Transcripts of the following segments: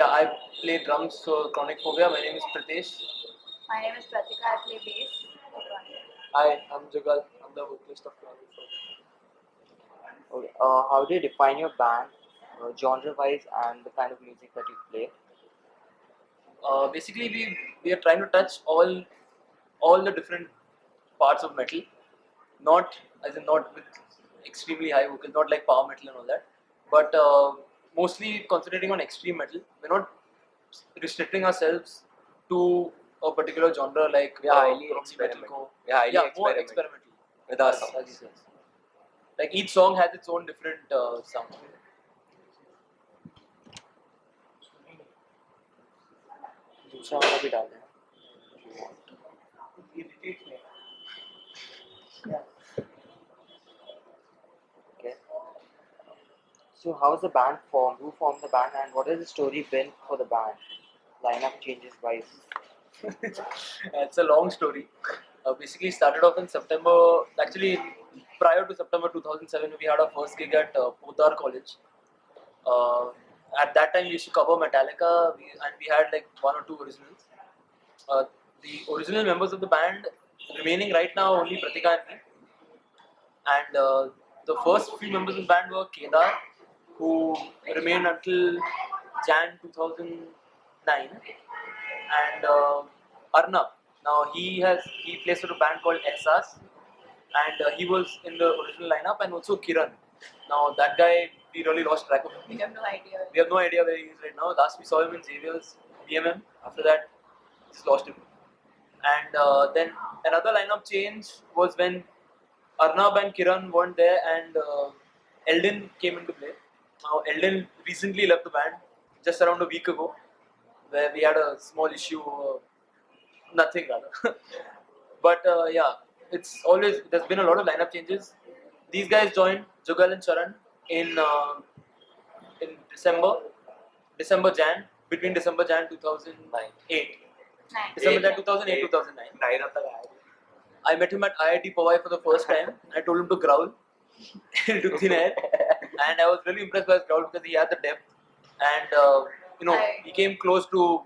Yeah, I play drums for Chronic Phobia. My name is Pritesh. My name is Pratika. I play bass. Hi, I'm Jugal. I'm the vocalist of Chronic Phobia. Okay. How do you define your band, genre-wise, and the kind of music that you play? Basically, we are trying to touch all the different parts of metal, not as in not with extremely high vocals, not like power metal and all that, but mostly concentrating on extreme metal. We're not restricting ourselves to a particular genre like We are highly rock experimental. metalcore. We are highly Yeah, more experimental experimental with our Yes, songs. yes, yes. Like each song has its own different sound. दूसरा वाला भी डाल देना. Okay. So how's the band formed? Who formed the band, and what has the story been for the band? Lineup changes wise. It's a long story. Basically, started off in September. Actually, prior to September 2007, we had our first gig at Potar College. At that time, we used to cover Metallica, and we had like one or two originals. The original members of the band remaining right now only Pratika and me. And the first few members of the band were Kedar, who remained until Jan 2009, and Arnab. Now he plays for a band called Exas, and he was in the original lineup, and also Kiran. Now that guy we really lost track of him. We have no idea. We have no idea where he is right now. Last we saw him in Xavier's BMM. After that, just lost him. And then another lineup change was when Arnab and Kiran weren't there, and Eldon came into play. Now Eldon recently left the band just around a week ago, where we had a small issue, nothing rather. But yeah, there's been a lot of lineup changes. These guys joined Jugal and Charan in December Jan, between December Jan 2008. Nine. December Jan 2008 2009. Nine of the guys. I met him at IIT Powai for the first time. I told him to growl. He took thin air, and I was really impressed by his growl because he had the depth, and he came close to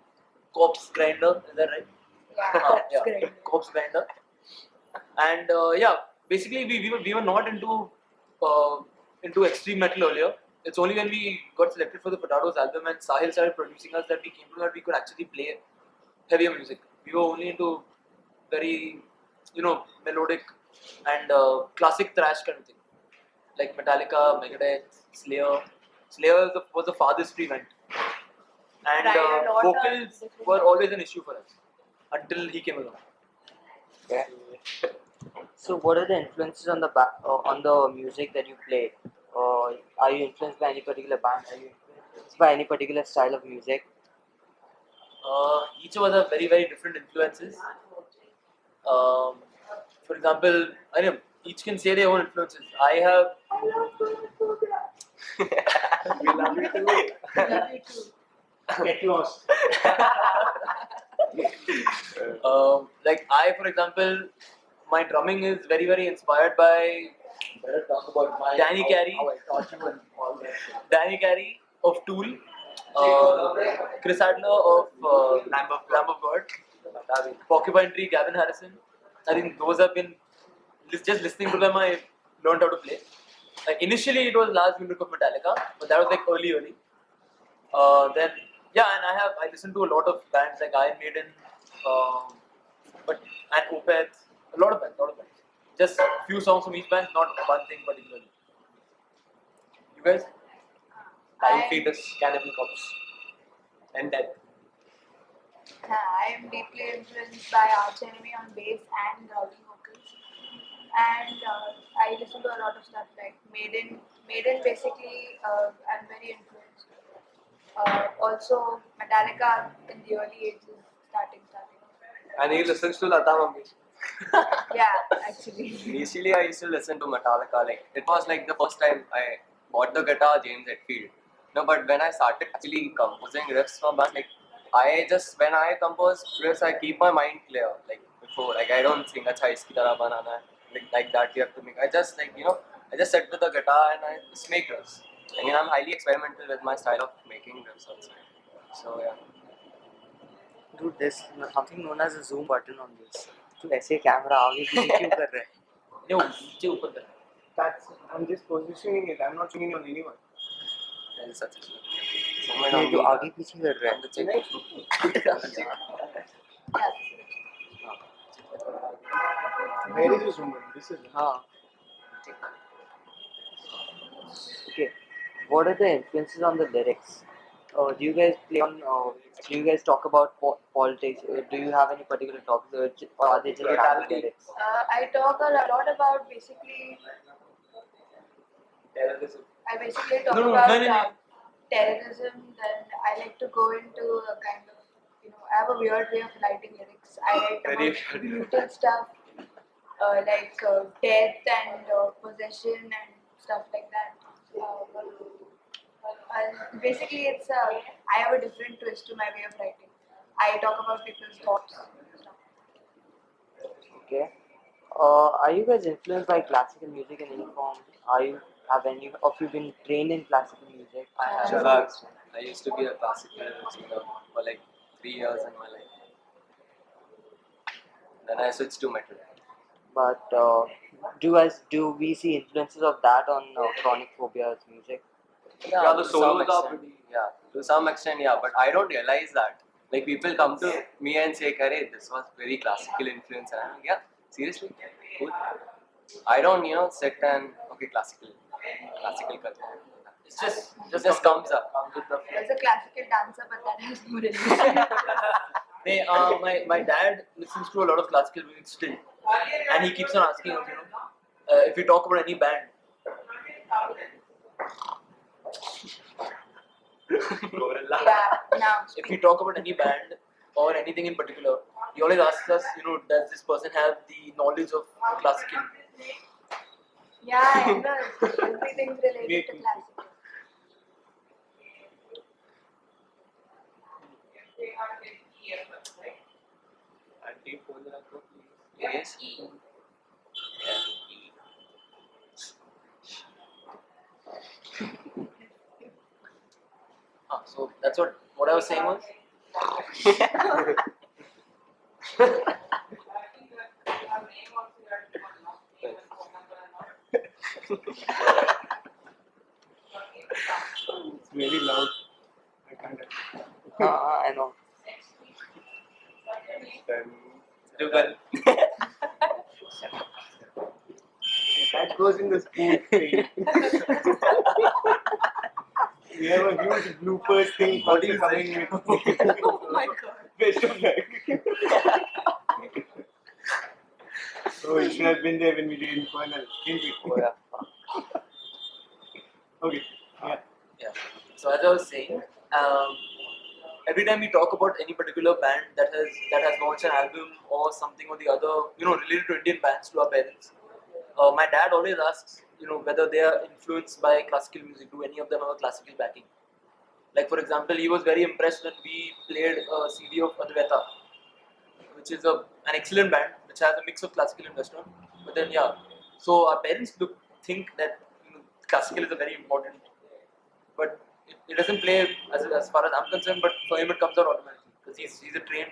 Corpse Grinder. Is that right? Yeah. Corpse Grinder. And yeah, basically we were not into extreme metal earlier. It's only when we got selected for the Potatoes album and Sahil started producing us that we came to know that we could actually play heavier music. We were only into very melodic and classic thrash kind of thing, like Metallica, Megadeth, Slayer. Slayer was the farthest we went, and Tried a lot of vocals different- were always an issue for us until he came along. Okay. So what are the influences on on the music that you play? Are you influenced by any particular band? Are you influenced by any particular style of music? Each of us have very, very different influences. For example, I know each can say their own influences. I have We love you too. Get lost. like for example, my drumming is very, very inspired by Better talk about Danny Carey. how I taught you and all that shit. Danny Carey of Tool, Chris Adler of Lamb of God, Porcupine Tree, Gavin Harrison. I think those have been just listening to them. I learned how to play. Like initially, it was Lars Ulrich of Metallica, but that was like early. Then yeah, and I listened to a lot of bands like Iron Maiden, and Opeth, a lot of bands. Just few songs from each band, not one thing particularly. You guys? Time I- feeders, cannibal corpse, and death. I am deeply influenced by Arch Enemy on bass and growling vocals. And I listen to a lot of stuff like Maiden. Maiden basically, I'm very influenced. Also Metallica in the early ages, starting. And he listens to Lata Mangeshkar. Yeah, actually. Initially, I used to listen to Metallica. Like it was like the first time I bought the guitar, James Hetfield. No, but when I started actually composing riffs for bands, like when I compose riffs, I keep my mind clear. Like before, like I don't think acha iski tarah banana hai. Like that you have to make. I just I just sit with the guitar and I just make riffs. I mean, I'm highly experimental with my style of making riffs also. So yeah. Dude, there's something known as a zoom button on this. तू ऐसे camera आगे पीछे क्यों कर रहा है? नहीं, वो नीचे ऊपर कर. That's, I'm just positioning it. I'm not showing it on anyone. There is such a thing. Someone नहीं, on तू the आगे पीछे कर रहा on the है. check. On the check. Where is this woman? This is. हाँ. Okay. What are the influences on the lyrics? Do you guys play on? Do you guys talk about politics? Do you have any particular topics, or are they just random lyrics? I talk a lot about basically. Terrorism. I basically talk No, about no. terrorism. Then I like to go into a kind of, I have a weird way of writing lyrics. I write Very about brutal stuff, like death and possession and stuff like that. And basically, it's I have a different twist to my way of writing. I talk about people's thoughts. And stuff. Okay. Are you guys influenced by classical music in any form? Have any of you been trained in classical music? I have. Sharad. I used to be a classical singer for like 3 years in my life. Then I switched to metal. But do we see influences of that on Chronic Phobia's music? Yeah, the to solos some are extent, pretty- Yeah, to some extent, yeah. But I don't realize that. Like people come to me and say, "Kare, this was very classical influence," and I'm like, "Yeah, seriously, cool." I don't, sit and okay, classical. Karte hain." It's just It just comes up. comes with the flow. There's a classical dancer, but that has no relation. My dad listens to a lot of classical music still, and he keeps on asking us, if we talk about any band. Gorilla. Yeah, now. If we talk about any band or anything in particular, he always asks us, does this person have the knowledge of classical? Yeah, I know. Everything's related to classical. Auntie, phone रखो, please. Yes. So that's what I was saying was. It's very loud. I can't. I know. Dougal. That goes in the spoon thing. We have a huge bloopers thing What is coming with Oh my god. best of luck. So you should have been there when we did Infernal. Didn't we? Oh, yeah. Okay. Yeah. Yeah. So as I was saying, every time we talk about any particular band that has launched an album or something or the other, related to Indian bands to our parents, my dad always asks, whether they are influenced by classical music. Do any of them have a classical backing? Like for example, he was very impressed when we played a CD of Advaita, which is an excellent band which has a mix of classical and western. But then so our parents think that classical is a very important, but it doesn't play as far as I'm concerned. But for him, it comes out automatically because he's a trained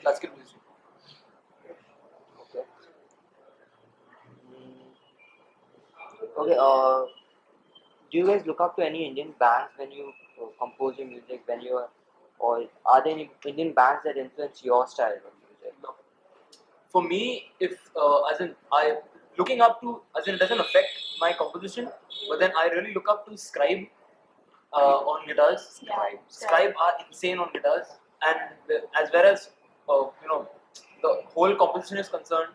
classical musician. Okay. Okay. Do you guys look up to any Indian bands when you compose your music? Or are there any Indian bands that influence your style of music? No. For me, if as in I looking up to, as in it doesn't affect my composition, but then I really look up to Scribe on guitars. Yeah. Scribe are insane on guitars, and as well as the whole composition is concerned,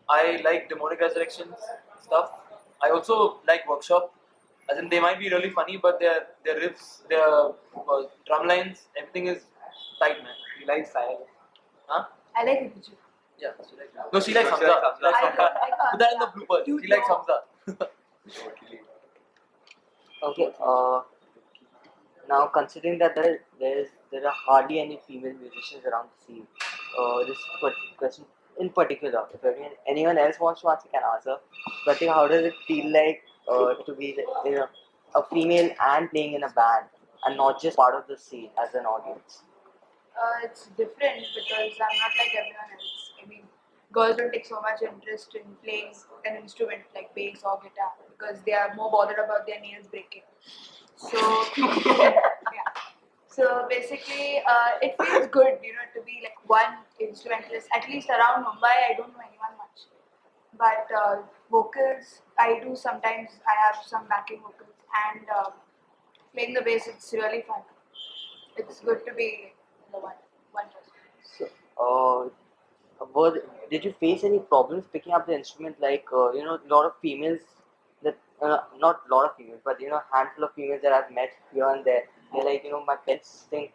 I like Demonic Resurrections stuff. I also like Workshop. As in, they might be really funny, but their riffs, their drum lines, everything is tight, man. We like silence. Huh? I like it. Yeah. She likes, no, she likes She Hamza. likes She likes I Hamza. don't like Put that in the bloopers. Dude, She likes no. Hamza. Okay. Now considering that there are hardly any female musicians around the scene, this question in particular, if anyone else wants to answer, can answer. But how does it feel like to be a female and playing in a band? and not just part of the scene as an audience? It's different because I'm not like everyone else. I mean, girls don't take so much interest in playing an instrument like bass or guitar because they are more bothered about their nails breaking. So, yeah. So basically, it feels good, to be like one instrumentalist. At least around Mumbai, I don't know anyone much. But vocals, I do sometimes. I have some backing vocals, and playing the bass, it's really fun. It's good to be the one person. So, did you face any problems picking up the instrument? Like, a lot of females that, not a lot of females, but handful of females that I've met here and there. They're like, my parents think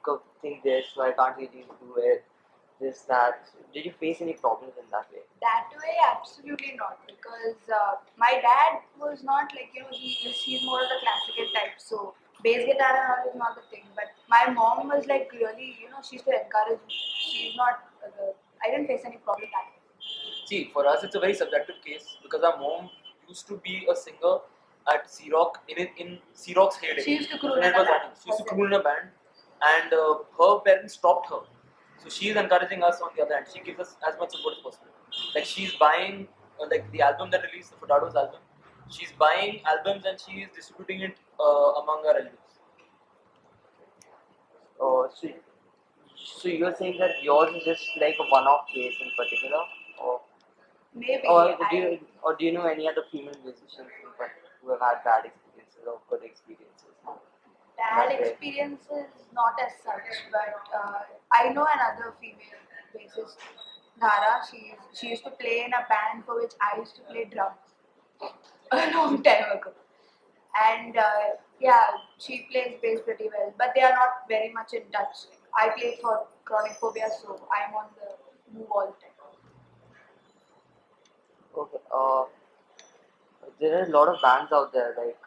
this, so I can't really do it. This, that. Did you face any problems in that way? That way, absolutely not, because my dad was not like he's more of the classical type, so bass guitar and all is not the thing. But my mom was like really, she used to encourage me. She's not. I didn't face any problem that way. See, for us, it's a very subjective case because our mom used to be a singer at Sea Rock in Sea Rock's heyday. She used to croon When in it a was band. running. She used to croon in a band, and her parents stopped her. So she is encouraging us on the other hand. She gives us as much support as possible. Like she's buying like the album that released, the Furtado's album. She's buying albums and she is distributing it among her relatives. Uh, so, so you're saying that yours is just like a one-off case in particular, or Maybe or do you know any other female musicians who have had bad experiences or good experiences? bad That way. experiences, not as such, but I know another female bassist, Dhara. She used to play in a band for which I used to play drums a long time ago. And yeah, she plays bass pretty well, but they are not very much in touch. I play for Chronic Phobia, so I'm on the move all the time. Okay. There are a lot of bands out there, like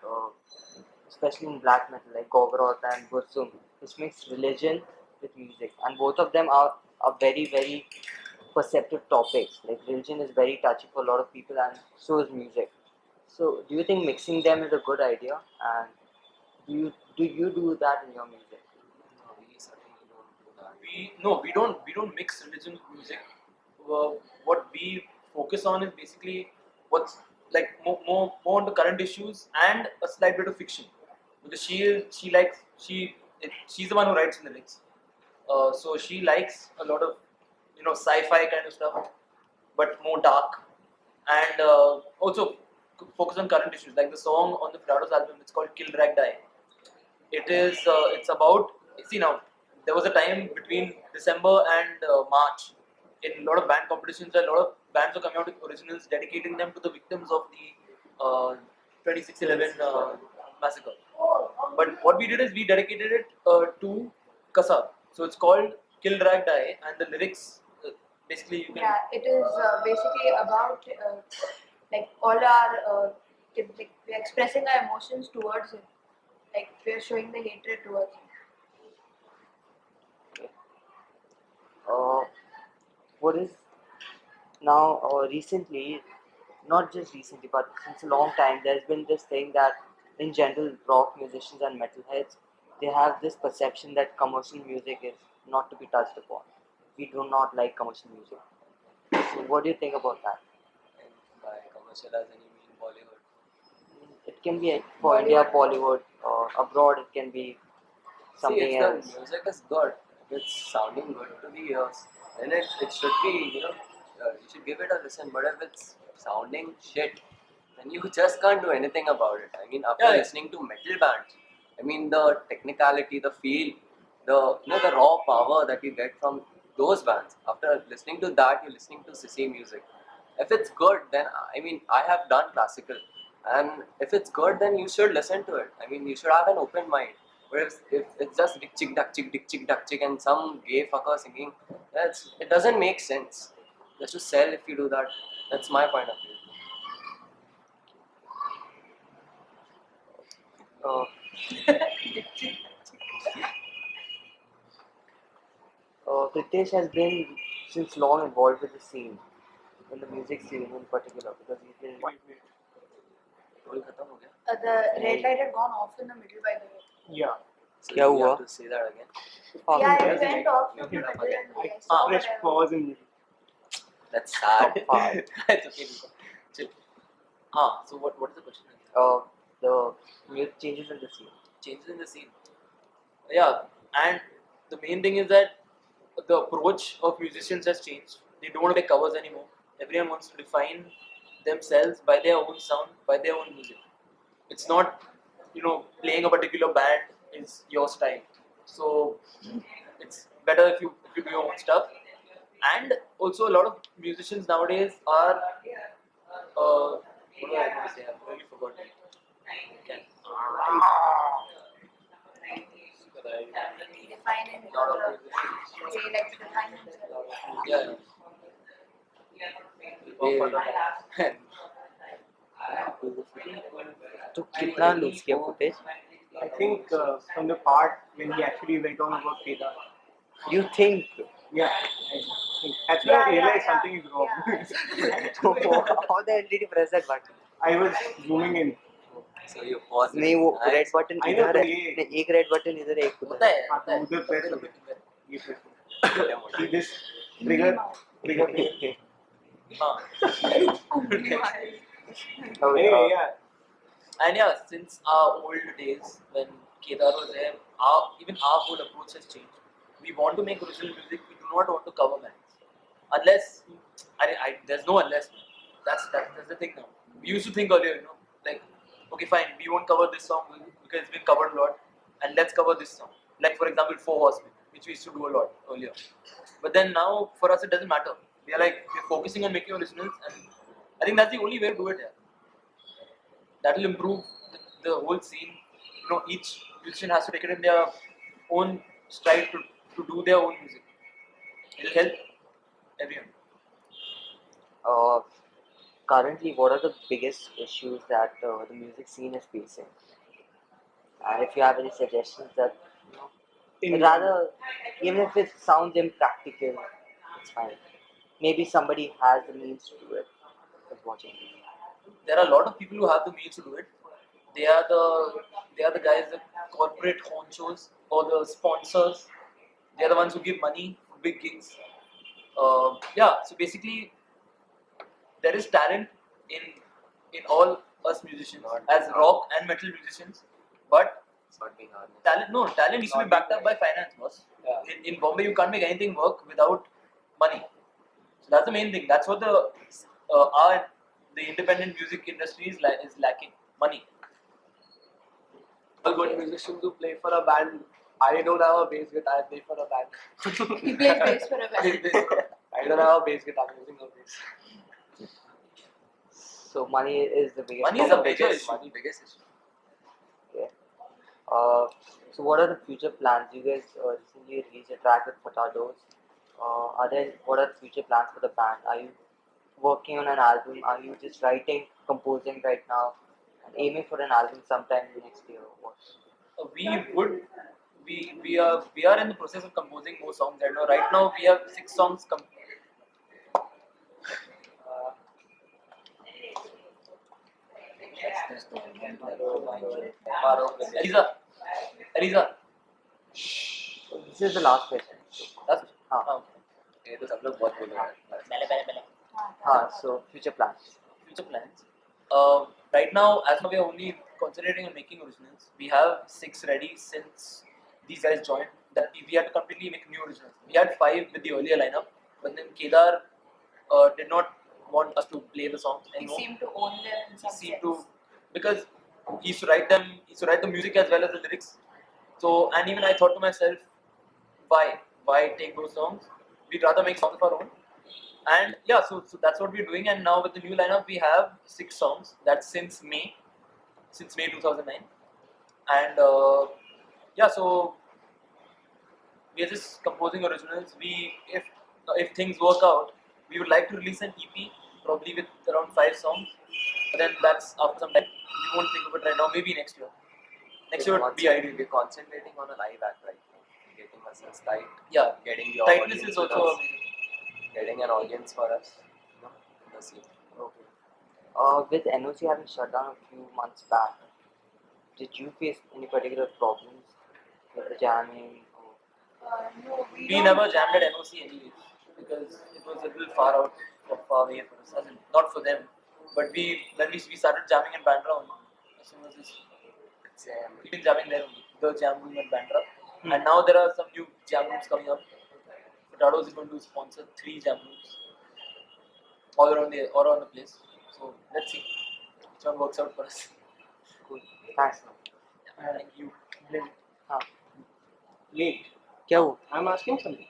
especially in black metal, like Gogrot and Bursum, which mix religion with music, and both of them are very very perceptive topics. Like religion is very touchy for a lot of people, and so is music. So, do you think mixing them is a good idea? And do you do that in your music? No, we certainly don't do that. We don't mix religion with music. What we focus on is basically what's like more on the current issues and a slight bit of fiction because she's the one who writes lyrics. So she likes a lot of sci-fi kind of stuff, but more dark and also focus on current issues like the song on the Furtado's album. It's called Kill Drag Die. It's about, see now, there was a time between December and March in a lot of band competitions. A lot of bands were coming out with originals dedicating them to the victims of the 26/11 massacre. But what we did is we dedicated it to Kasa. So it's called Kill Drag Die, and the lyrics basically you can. Yeah, it is basically about like all our like we're expressing our emotions towards him, like we're showing the hatred towards him. Uh, what is now recently, not just recently, but since a long time, there's been this thing that in general, rock musicians and metalheads, they have this perception that commercial music is not to be touched upon. We do not like commercial music. So, what do you think about that? And by commercial as in you mean Bollywood. It can be for India, Bollywood, or abroad, it can be See, something if else. the music is good, if it's sounding good to the ears, then it should be, you should give it a listen. But if it's sounding shit, then you just can't do anything about it. I mean, after Yeah. listening to metal bands, I mean, the technicality, the feel, the raw power that you get from those bands. After listening to that, you're listening to sissy music. If it's good, then I mean, I have done classical, and if it's good, then you should listen to it. I mean, you should have an open mind. But if it's just dick chick duck chick and some gay fucker singing, it doesn't make sense. Just to sell if you do that. That's my point of view. Uh, Pritesh has been since long involved with the scene, in the music scene in particular, because he's been. Toll khatam ho gaya? The red light had gone off in the middle, by the way. Yeah. So क्या you हुआ? have to say that again. Fuck. Yeah, it went off from the Okay, middle and I I saw pressed whatever. pause in That's sad. Fuck. It's okay. Chill. So what is the question? The music changes in the scene. Changes in the scene. Yeah, and the main thing is that the approach of musicians has changed. They don't want to make covers anymore. Everyone wants to define themselves by their own sound, by their own music. It's not, playing a particular band is your style. So it's better if you do your own stuff. And also a lot of musicians nowadays are what do I want to say? I've really forgotten. Can, Defining lot of the musicians. they like to define themselves. Yeah. They- तो कितना lose किया footage? I think from the part when he actually went on about Kedar. You think? Yeah, I think that's when I realized something is wrong. How the hell did you press that button? I was zooming in. So you pause. नहीं वो red button I know, इधर है but ये- नहीं, एक red button इधर है एक होता उधर है हाँ, होता है तो उधर press लंबे करो। लंबे ये press. See this trigger. हाँ Anyway, yeah. and yeah, since our old days when Kedar was there, even our whole approach has changed. We want to make original music. We do not want to cover bands, unless there's no unless. That's the thing now. We used to think earlier, like okay, fine, we won't cover this song because it's been covered a lot, and let's cover this song. Like for example, Four Horsemen, which we used to do a lot earlier. But then now, for us, it doesn't matter. We're focusing on making originals, and I think that's the only way to do it. Yeah. That will improve the whole scene. Each musician has to take it in their own stride to do their own music. It'll help everyone. Currently, what are the biggest issues that the music scene is facing? And if you have any suggestions that, rather, even if it sounds impractical, it's fine. Maybe somebody has the means to do it. Is watching. There are a lot of people who have the means to do it. They are the guys, the corporate honchos or the sponsors. They are the ones who give money for big gigs. So basically, there is talent in all us musicians as rock and metal musicians, but It's not being honest. talent needs to be backed up by finance, boss. In Bombay, you can't make anything work without money. So that's the main thing. That's what the independent music industry is lacking money. All good musicians who play for a band. I don't have a bass guitar. I play for a band. He plays bass for a band. I don't have a bass guitar. I'm using a bass. So money is the biggest. Money is the problem. biggest issue. Okay. So what are the future plans? You guys recently released a track with Fatados. What are the future plans for the band? Are you working on an album? Are you just writing, composing right now, and aiming for an album sometime next year? What? We are in the process of composing more songs right now. Right now we have 6 songs. Eliza. This is the last question. That's हाँ ये तो सब लोग बहुत बोल रहे हैं. हाँ. So future plans. future plans. Right now, as now we are only concentrating on making originals. We have 6 ready since these guys joined. That we had to completely make new originals. We had 5 with the earlier lineup, but then Kedar did not want us to play the songs He anymore. seemed to own them in some He seemed sense. to, because he used to write them. He used to write the music as well as the lyrics. So, and even I thought to myself, why take those songs? We'd rather make songs of our own. And yeah, so that's what we're doing. And now with the new lineup, we have 6 songs. That's since May 2009. And so we are just composing originals. If things work out, we would like to release an EP, probably with around 5 songs. But then that's after some time. We won't think of it right now. Maybe next year. Next year would be ideal. We're concentrating on a live act right now. Getting ourselves tight. Yeah, Getting the tightness audience is with also. us, getting an audience for us. In the scene. Okay. With NOC having shut down a few months back, did you face any particular problems for the jamming? No, we We don't never jammed at NOC anyways because it was a little far out, far away for us. As in, not for them, but when we started jamming in Bandra only. As soon as this, we've been jamming there only, the jam room at Bandra, and now there are some new jam rooms coming up. Potatos is going to sponsor 3 jam rooms all around the place. So let's see which one works out for us. Cool. Thanks. Thank you. हाँ Late. क्या हुआ? I'm asking something.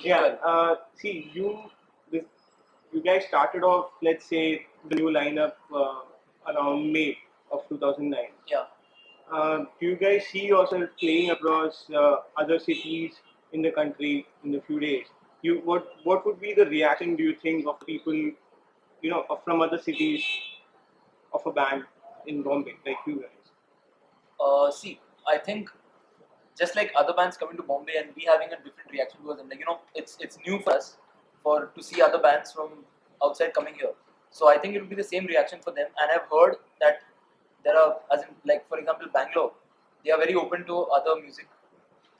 Yeah. See, you guys started off, let's say, the new lineup around May of 2009. Yeah. Do you guys see yourself playing across other cities in the country in a few days? What would be the reaction, do you think, of people, from other cities of a band in Bombay, like you guys? See, I think just like other bands coming to Bombay and we having a different reaction towards them, like it's new for us to see other bands from outside coming here. So I think it will be the same reaction for them. And I've heard that there are, as in like for example, Bangalore, they are very open to other music,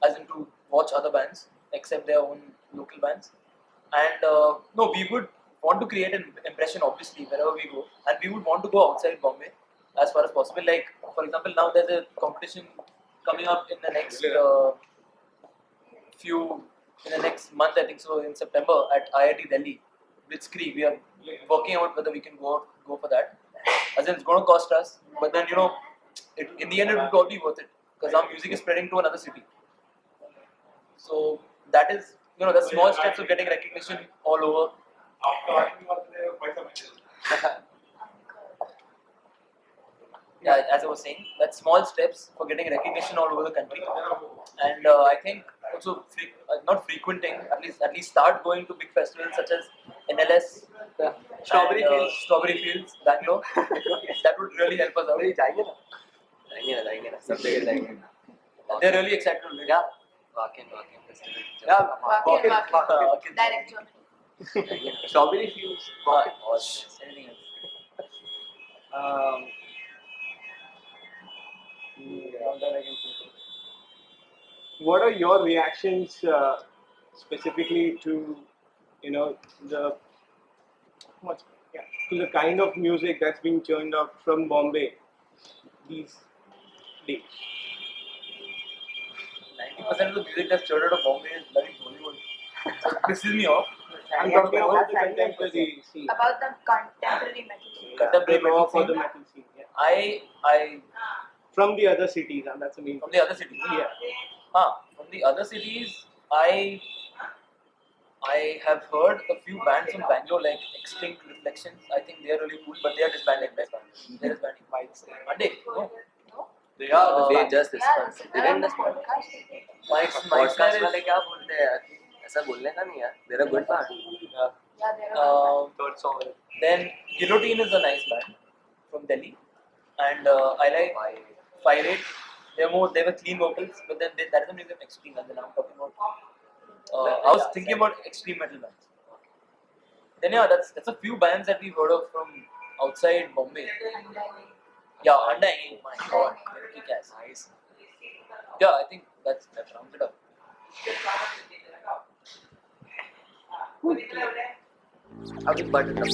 as in to watch other bands except their own local bands. And no, we would want to create an impression obviously wherever we go, and we would want to go outside Bombay as far as possible. Like for example, now there's a competition coming up in the next month, I think so, in September at IIT Delhi, Blitzkrieg. We are working out whether we can go for that. As in, it's going to cost us, but then in the end, it will probably be worth it because our music is spreading to another city. So that is, the small steps of getting recognition all over. Yeah, as I was saying, that's small steps for getting recognition all over the country. And I think also not frequenting, at least start going to big festivals such as NLS, Strawberry Fields. Strawberry Fields, Bangalore. That would really help us out. They're really excited already. Yeah. Walk-in festival. Yeah, Walk-in, walk-in. direct Germany. Strawberry Fields. Anything else? What are your reactions specifically to the kind of music that's being churned out from Bombay these days? 90% of the music that's churned out of Bombay is bloody Bollywood. So this pisses me off. I'm talking about the contemporary scene. About the contemporary metal scene. Contemporary The metal rock or the scene. metal scene. Yeah. I From the other cities, and that's the main. from the other cities. Yeah. From the other cities, I have heard a few bands from Bangalore like Extinct Reflections. I think they are really cool, but they are disbanding. Right? They are disbanding. Monday? No. No? They are. They just Yeah, discussed. this is on the podcast. Mike's podcast वाले क्या बोलते हैं यार? ऐसा बोलने का नहीं यार. They're a good band. Yeah, there are. Third song. Then Guillotine is a nice band from Delhi, and I like Fire Eight. They were clean vocals, but then that doesn't make them extreme. And then I'm talking about. I was thinking about extreme metal bands. Then yeah, that's a few bands that we've heard of from outside Bombay. Yeah, Undying. My God, kick ass. Nice. Yeah, I think that rounds it up. I'll be buttoned up.